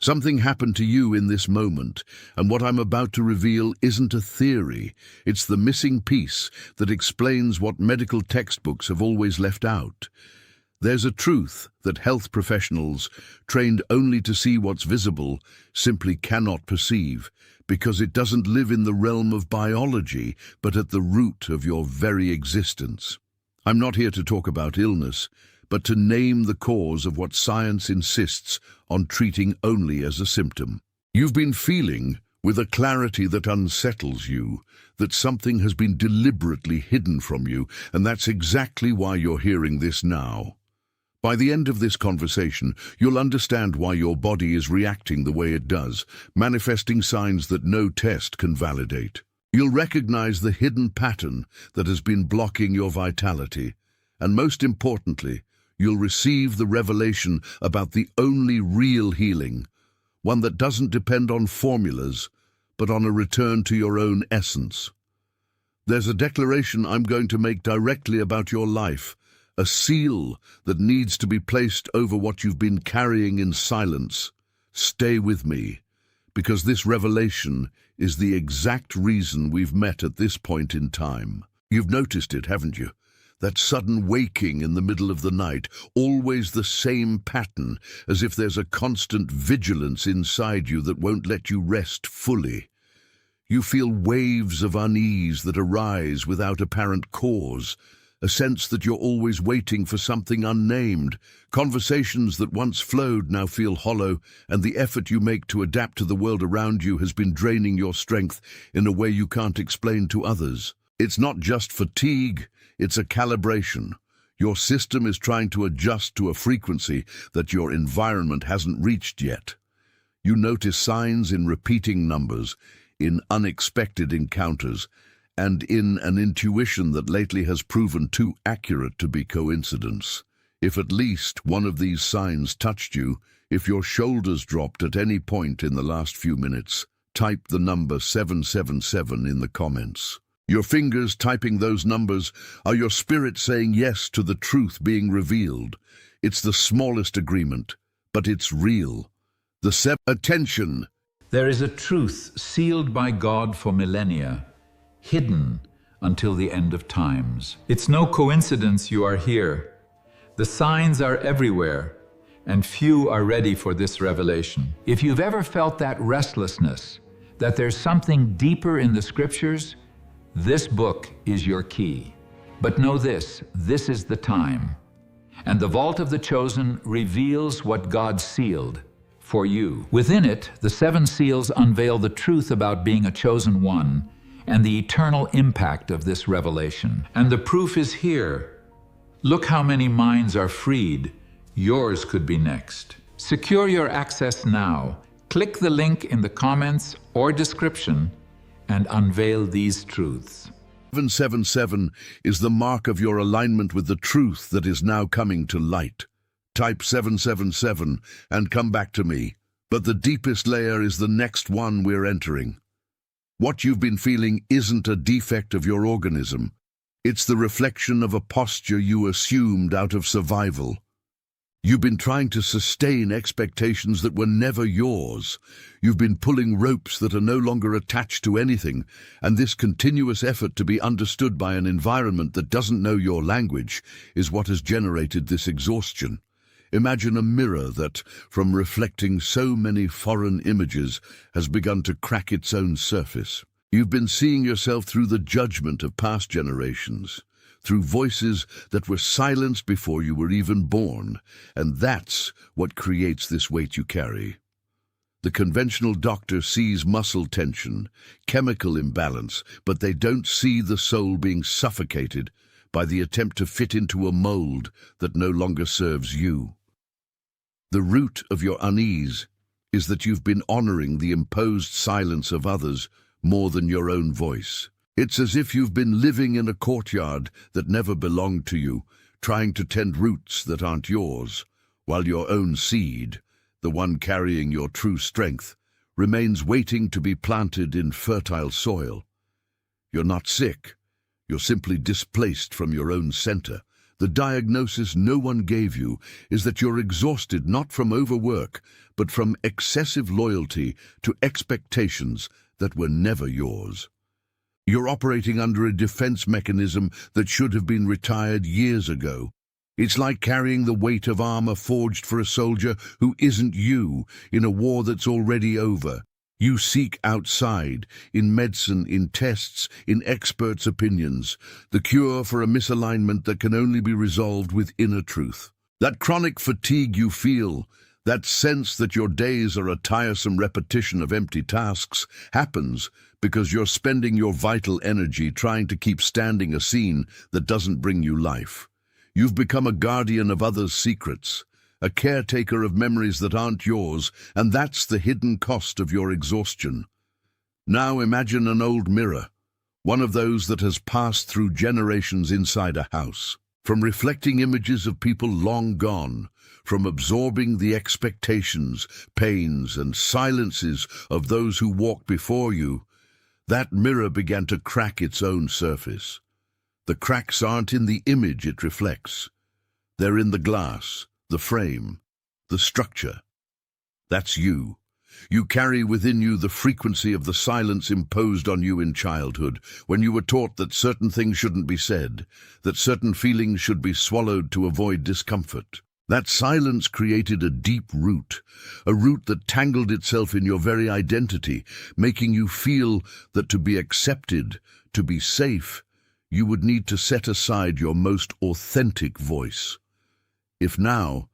Something happened to you in this moment, and what I'm about to reveal isn't a theory. It's the missing piece that explains what medical textbooks have always left out. There's a truth that health professionals, trained only to see what's visible, simply cannot perceive, because it doesn't live in the realm of biology, but at the root of your very existence. I'm not here to talk about illness, but to name the cause of what science insists on treating only as a symptom. You've been feeling, with a clarity that unsettles you, that something has been deliberately hidden from you, and that's exactly why you're hearing this now. By the end of this conversation, you'll understand why your body is reacting the way it does, manifesting signs that no test can validate. You'll recognize the hidden pattern that has been blocking your vitality, and most importantly, you'll receive the revelation about the only real healing, one that doesn't depend on formulas, but on a return to your own essence. There's a declaration I'm going to make directly about your life, a seal that needs to be placed over what you've been carrying in silence. Stay with me, because this revelation is the exact reason we've met at this point in time. You've noticed it, haven't you? That sudden waking in the middle of the night, always the same pattern, as if there's a constant vigilance inside you that won't let you rest fully. You feel waves of unease that arise without apparent cause, a sense that you're always waiting for something unnamed. Conversations that once flowed now feel hollow, and the effort you make to adapt to the world around you has been draining your strength in a way you can't explain to others. It's not just fatigue, it's a calibration. Your system is trying to adjust to a frequency that your environment hasn't reached yet. You notice signs in repeating numbers, in unexpected encounters, and in an intuition that lately has proven too accurate to be coincidence. If at least one of these signs touched you, if your shoulders dropped at any point in the last few minutes, type the number 777 in the comments. Your fingers typing those numbers are your spirit saying yes to the truth being revealed. It's the smallest agreement, but it's real. Attention! There is a truth sealed by God for millennia, hidden until the end of times. It's no coincidence you are here. The signs are everywhere, and few are ready for this revelation. If you've ever felt that restlessness, that there's something deeper in the scriptures, this book is your key. But know this is the time. And the vault of the chosen reveals what God sealed for you. Within it, the 7 seals unveil the truth about being a chosen one and the eternal impact of this revelation. And the proof is here. Look how many minds are freed. Yours could be next. Secure your access now. Click the link in the comments or description and unveil these truths. 777 is the mark of your alignment with the truth that is now coming to light. Type 777 and come back to me. But the deepest layer is the next one we're entering. What you've been feeling isn't a defect of your organism. It's the reflection of a posture you assumed out of survival. You've been trying to sustain expectations that were never yours. You've been pulling ropes that are no longer attached to anything, and this continuous effort to be understood by an environment that doesn't know your language is what has generated this exhaustion. Imagine a mirror that, from reflecting so many foreign images, has begun to crack its own surface. You've been seeing yourself through the judgment of past generations, through voices that were silenced before you were even born, and that's what creates this weight you carry. The conventional doctor sees muscle tension, chemical imbalance, but they don't see the soul being suffocated by the attempt to fit into a mold that no longer serves you. The root of your unease is that you've been honoring the imposed silence of others more than your own voice. It's as if you've been living in a courtyard that never belonged to you, trying to tend roots that aren't yours, while your own seed, the one carrying your true strength, remains waiting to be planted in fertile soil. You're not sick. You're simply displaced from your own center, The diagnosis no one gave you is that you're exhausted not from overwork, but from excessive loyalty to expectations that were never yours. You're operating under a defense mechanism that should have been retired years ago. It's like carrying the weight of armor forged for a soldier who isn't you in a war that's already over. You seek outside, in medicine, in tests, in experts' opinions, the cure for a misalignment that can only be resolved with inner truth. That chronic fatigue you feel, that sense that your days are a tiresome repetition of empty tasks, happens because you're spending your vital energy trying to keep standing a scene that doesn't bring you life. You've become a guardian of others' secrets, a caretaker of memories that aren't yours, and that's the hidden cost of your exhaustion. Now imagine an old mirror, one of those that has passed through generations inside a house. From reflecting images of people long gone, from absorbing the expectations, pains, and silences of those who walked before you, that mirror began to crack its own surface. The cracks aren't in the image it reflects. They're in the glass, the frame, the structure. That's you. You carry within you the frequency of the silence imposed on you in childhood, when you were taught that certain things shouldn't be said, that certain feelings should be swallowed to avoid discomfort. That silence created a deep root, a root that tangled itself in your very identity, making you feel that to be accepted, to be safe, you would need to set aside your most authentic voice. If now,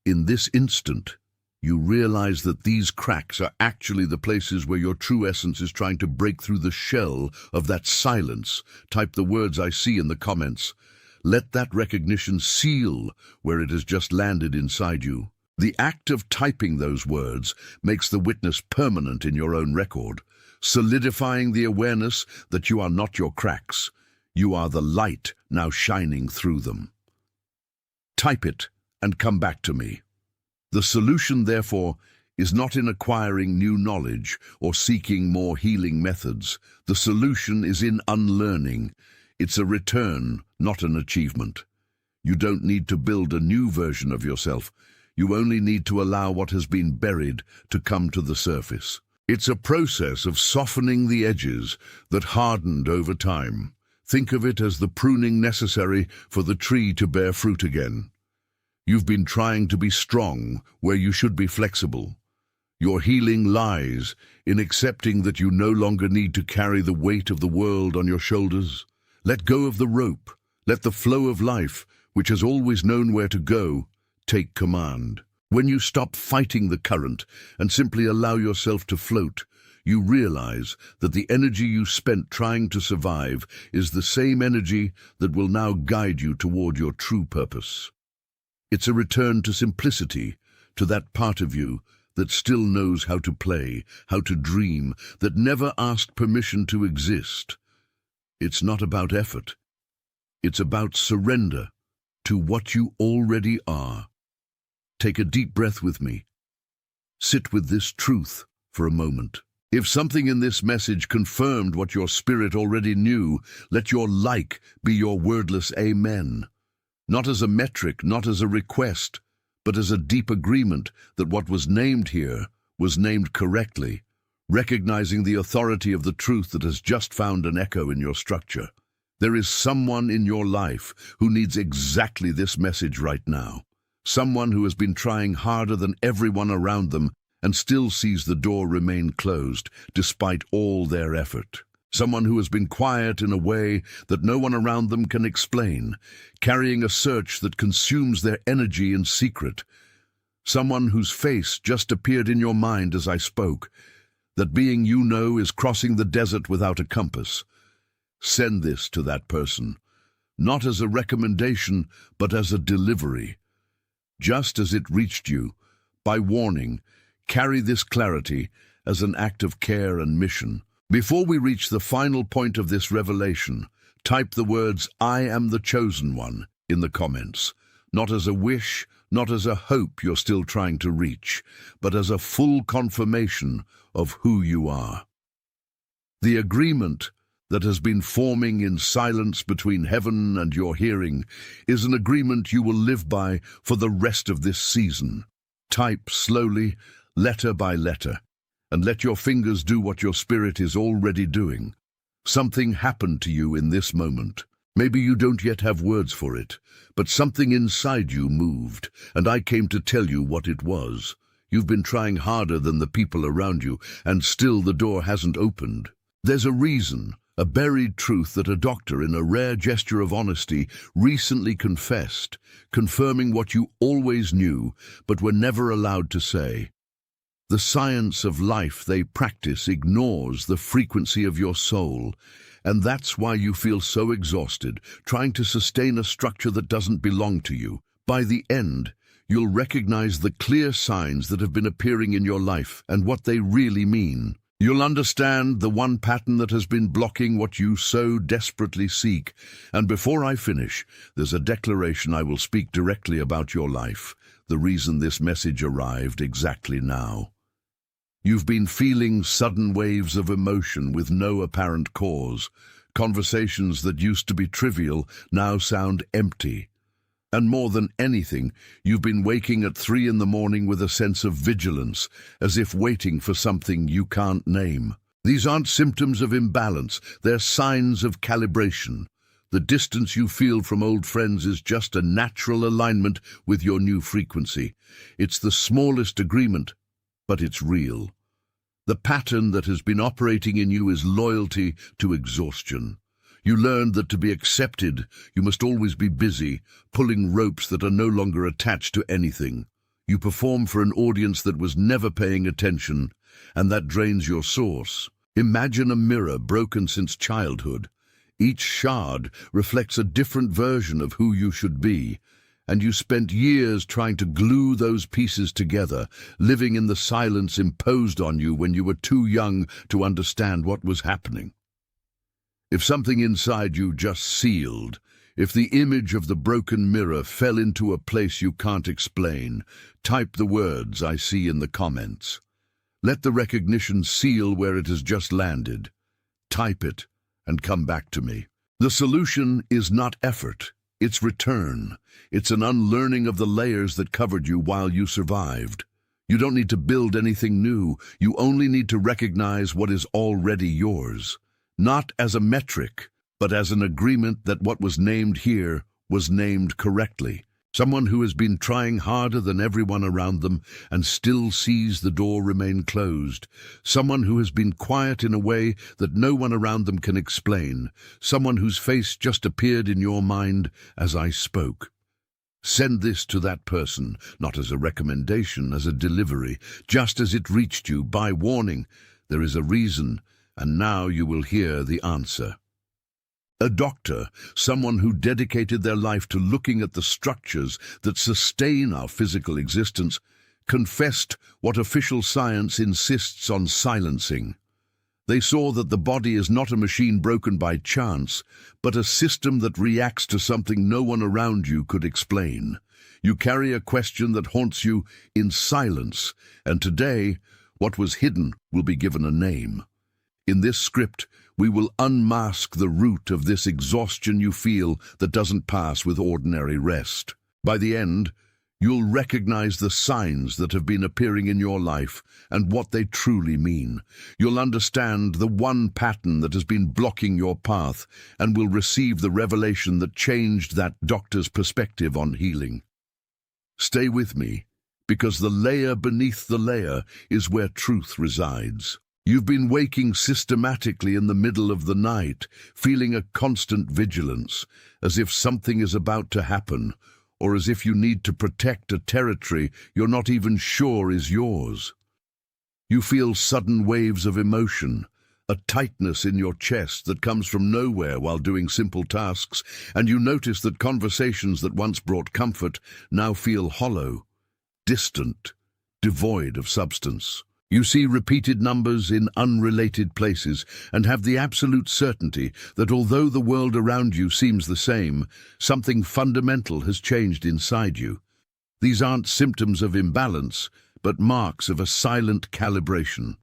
in this instant, you realize that these cracks are actually the places where your true essence is trying to break through the shell of that silence, type the words I see in the comments. Let that recognition seal where it has just landed inside you. The act of typing those words makes the witness permanent in your own record, solidifying the awareness that you are not your cracks. You are the light now shining through them. Type it and come back to me. The solution, therefore, is not in acquiring new knowledge or seeking more healing methods. The solution is in unlearning. It's a return, not an achievement. You don't need to build a new version of yourself. You only need to allow what has been buried to come to the surface. It's a process of softening the edges that hardened over time. Think of it as the pruning necessary for the tree to bear fruit again. You've been trying to be strong where you should be flexible. Your healing lies in accepting that you no longer need to carry the weight of the world on your shoulders. Let go of the rope. Let the flow of life, which has always known where to go, take command. When you stop fighting the current and simply allow yourself to float, you realize that the energy you spent trying to survive is the same energy that will now guide you toward your true purpose. It's a return to simplicity, to that part of you that still knows how to play, how to dream, that never asked permission to exist. It's not about effort. It's about surrender to what you already are. Take a deep breath with me. Sit with this truth for a moment. If something in this message confirmed what your spirit already knew, let your like be your wordless amen. Not as a metric, not as a request, but as a deep agreement that what was named here was named correctly, recognizing the authority of the truth that has just found an echo in your structure. There is someone in your life who needs exactly this message right now. Someone who has been trying harder than everyone around them and still sees the door remain closed despite all their effort. Someone who has been quiet in a way that no one around them can explain, carrying a search that consumes their energy in secret. Someone whose face just appeared in your mind as I spoke. That being you know is crossing the desert without a compass. Send this to that person, not as a recommendation, but as a delivery. Just as it reached you, by warning, carry this clarity as an act of care and mission. Before we reach the final point of this revelation, type the words, "I am the chosen one," in the comments, not as a wish, not as a hope you're still trying to reach, but as a full confirmation of who you are. The agreement that has been forming in silence between heaven and your hearing is an agreement you will live by for the rest of this season. Type slowly, letter by letter, and let your fingers do what your spirit is already doing. Something happened to you in this moment. Maybe you don't yet have words for it, but something inside you moved, and I came to tell you what it was. You've been trying harder than the people around you, and still the door hasn't opened. There's a reason, a buried truth that a doctor, in a rare gesture of honesty, recently confessed, confirming what you always knew, but were never allowed to say. The science of life they practice ignores the frequency of your soul, and that's why you feel so exhausted, trying to sustain a structure that doesn't belong to you. By the end, you'll recognize the clear signs that have been appearing in your life and what they really mean. You'll understand the one pattern that has been blocking what you so desperately seek. And before I finish, there's a declaration I will speak directly about your life, the reason this message arrived exactly now. You've been feeling sudden waves of emotion with no apparent cause. Conversations that used to be trivial now sound empty. And more than anything, you've been waking at 3 in the morning with a sense of vigilance, as if waiting for something you can't name. These aren't symptoms of imbalance, they're signs of calibration. The distance you feel from old friends is just a natural alignment with your new frequency. It's the smallest agreement, but it's real. The pattern that has been operating in you is loyalty to exhaustion. You learned that to be accepted, you must always be busy, pulling ropes that are no longer attached to anything. You perform for an audience that was never paying attention, and that drains your source. Imagine a mirror broken since childhood. Each shard reflects a different version of who you should be, and you spent years trying to glue those pieces together, living in the silence imposed on you when you were too young to understand what was happening. If something inside you just sealed, if the image of the broken mirror fell into a place you can't explain, type the words I see in the comments. Let the recognition seal where it has just landed. Type it and come back to me. The solution is not effort, it's return. It's an unlearning of the layers that covered you while you survived. You don't need to build anything new, you only need to recognize what is already yours. Not as a metric, but as an agreement that what was named here was named correctly. Someone who has been trying harder than everyone around them and still sees the door remain closed. Someone who has been quiet in a way that no one around them can explain. Someone whose face just appeared in your mind as I spoke. Send this to that person, not as a recommendation, as a delivery, just as it reached you, by warning. There is a reason, and now you will hear the answer. A doctor, someone who dedicated their life to looking at the structures that sustain our physical existence, confessed what official science insists on silencing. They saw that the body is not a machine broken by chance, but a system that reacts to something no one around you could explain. You carry a question that haunts you in silence, and today, what was hidden will be given a name. In this script, we will unmask the root of this exhaustion you feel that doesn't pass with ordinary rest. By the end, you'll recognize the signs that have been appearing in your life and what they truly mean. You'll understand the one pattern that has been blocking your path and will receive the revelation that changed that doctor's perspective on healing. Stay with me, because the layer beneath the layer is where truth resides. You've been waking systematically in the middle of the night, feeling a constant vigilance, as if something is about to happen, or as if you need to protect a territory you're not even sure is yours. You feel sudden waves of emotion, a tightness in your chest that comes from nowhere while doing simple tasks, and you notice that conversations that once brought comfort now feel hollow, distant, devoid of substance. You see repeated numbers in unrelated places and have the absolute certainty that although the world around you seems the same, something fundamental has changed inside you. These aren't symptoms of imbalance, but marks of a silent calibration.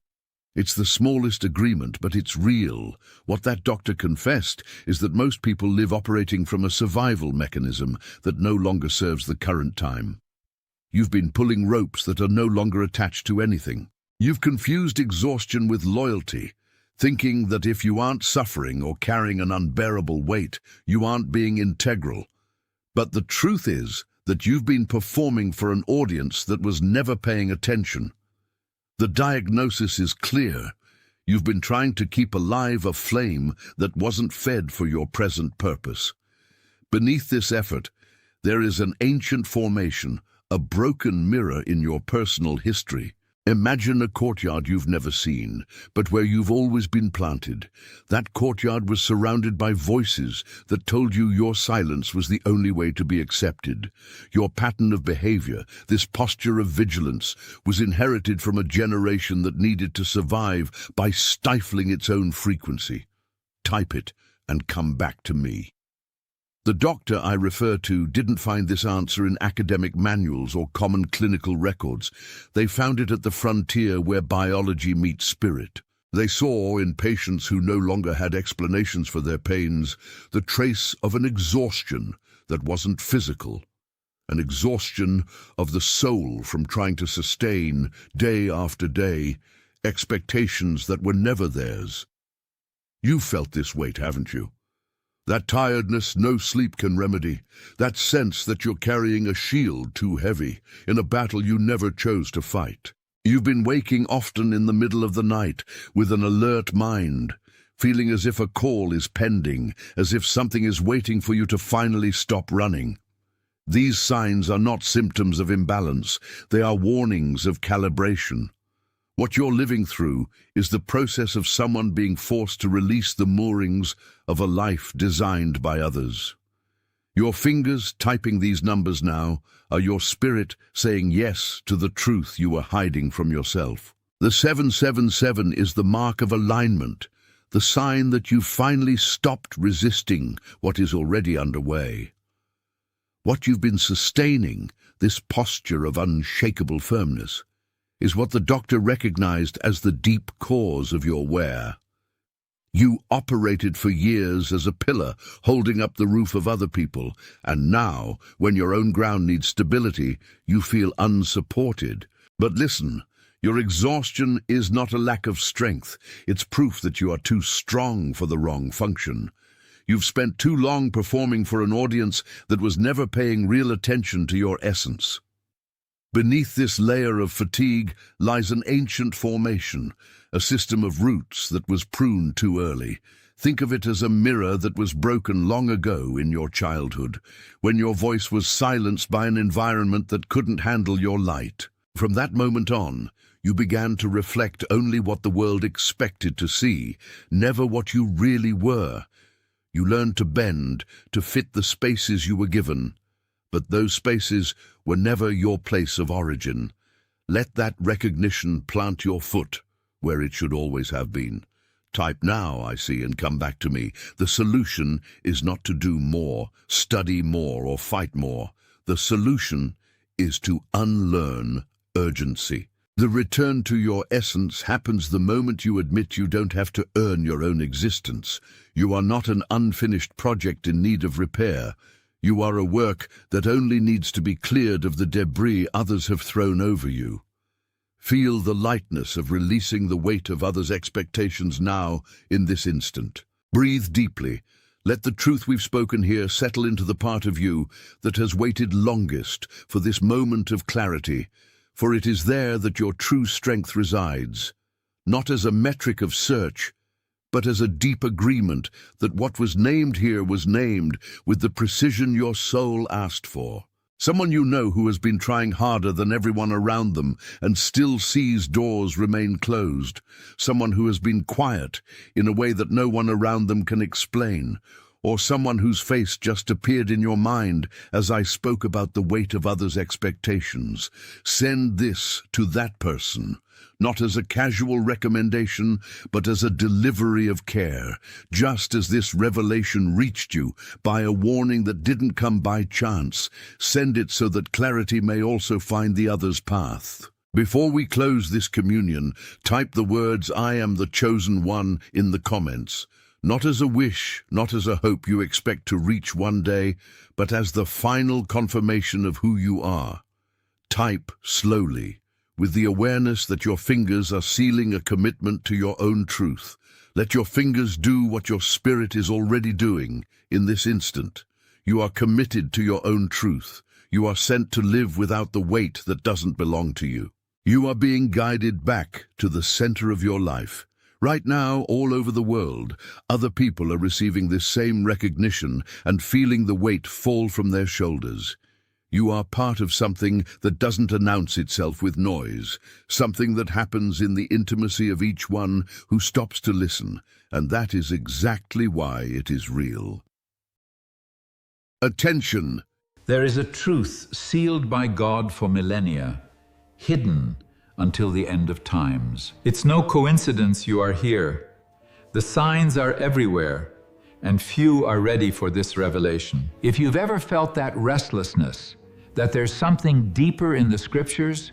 It's the smallest agreement, but it's real. What that doctor confessed is that most people live operating from a survival mechanism that no longer serves the current time. You've been pulling ropes that are no longer attached to anything. You've confused exhaustion with loyalty, thinking that if you aren't suffering or carrying an unbearable weight, you aren't being integral. But the truth is that you've been performing for an audience that was never paying attention. The diagnosis is clear. You've been trying to keep alive a flame that wasn't fed for your present purpose. Beneath this effort, there is an ancient formation, a broken mirror in your personal history. Imagine a courtyard you've never seen, but where you've always been planted. That courtyard was surrounded by voices that told you your silence was the only way to be accepted. Your pattern of behavior, this posture of vigilance, was inherited from a generation that needed to survive by stifling its own frequency. Type it and come back to me. The doctor I refer to didn't find this answer in academic manuals or common clinical records. They found it at the frontier where biology meets spirit. They saw, in patients who no longer had explanations for their pains, the trace of an exhaustion that wasn't physical, an exhaustion of the soul from trying to sustain, day after day, expectations that were never theirs. You've felt this weight, haven't you? That tiredness no sleep can remedy, that sense that you're carrying a shield too heavy in a battle you never chose to fight. You've been waking often in the middle of the night with an alert mind, feeling as if a call is pending, as if something is waiting for you to finally stop running. These signs are not symptoms of imbalance, they are warnings of calibration. What you're living through is the process of someone being forced to release the moorings of a life designed by others. Your fingers typing these numbers now are your spirit saying yes to the truth you were hiding from yourself. The 777 is the mark of alignment, the sign that you've finally stopped resisting what is already underway. What you've been sustaining, this posture of unshakable firmness, is what the doctor recognized as the deep cause of your wear. You operated for years as a pillar, holding up the roof of other people, and now, when your own ground needs stability, you feel unsupported. But listen, your exhaustion is not a lack of strength. It's proof that you are too strong for the wrong function. You've spent too long performing for an audience that was never paying real attention to your essence. Beneath this layer of fatigue lies an ancient formation, a system of roots that was pruned too early. Think of it as a mirror that was broken long ago in your childhood, when your voice was silenced by an environment that couldn't handle your light. From that moment on, you began to reflect only what the world expected to see, never what you really were. You learned to bend, to fit the spaces you were given. But those spaces were never your place of origin. Let that recognition plant your foot where it should always have been. Type now, I see, and come back to me. The solution is not to do more, study more, or fight more. The solution is to unlearn urgency. The return to your essence happens the moment you admit you don't have to earn your own existence. You are not an unfinished project in need of repair. You are a work that only needs to be cleared of the debris others have thrown over you. Feel the lightness of releasing the weight of others' expectations now, in this instant. Breathe deeply. Let the truth we've spoken here settle into the part of you that has waited longest for this moment of clarity, for it is there that your true strength resides, not as a metric of search, but as a deep agreement that what was named here was named with the precision your soul asked for. Someone you know who has been trying harder than everyone around them and still sees doors remain closed. Someone who has been quiet in a way that no one around them can explain. Or someone whose face just appeared in your mind as I spoke about the weight of others' expectations. Send this to that person, not as a casual recommendation, but as a delivery of care, just as this revelation reached you by a warning that didn't come by chance. Send it so that clarity may also find the other's path. Before we close this communion, type the words "I am the chosen one" in the comments. Not as a wish, not as a hope you expect to reach one day, but as the final confirmation of who you are. Type slowly, with the awareness that your fingers are sealing a commitment to your own truth. Let your fingers do what your spirit is already doing in this instant. You are committed to your own truth. You are sent to live without the weight that doesn't belong to you. You are being guided back to the center of your life. Right now, all over the world, other people are receiving this same recognition and feeling the weight fall from their shoulders. You are part of something that doesn't announce itself with noise, something that happens in the intimacy of each one who stops to listen, and that is exactly why it is real. Attention! There is a truth sealed by God for millennia, hidden until the end of times. It's no coincidence you are here. The signs are everywhere, and few are ready for this revelation. If you've ever felt that restlessness, that there's something deeper in the scriptures,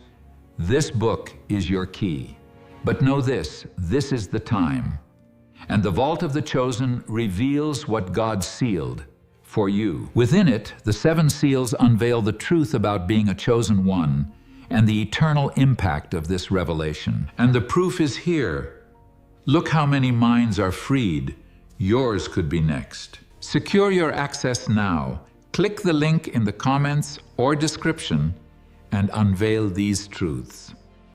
this book is your key. But know this is the time. And the vault of the chosen reveals what God sealed for you. Within it, the 7 seals unveil the truth about being a chosen one and the eternal impact of this revelation. And the proof is here. Look how many minds are freed. Yours could be next. Secure your access now. Click the link in the comments or description and unveil these truths.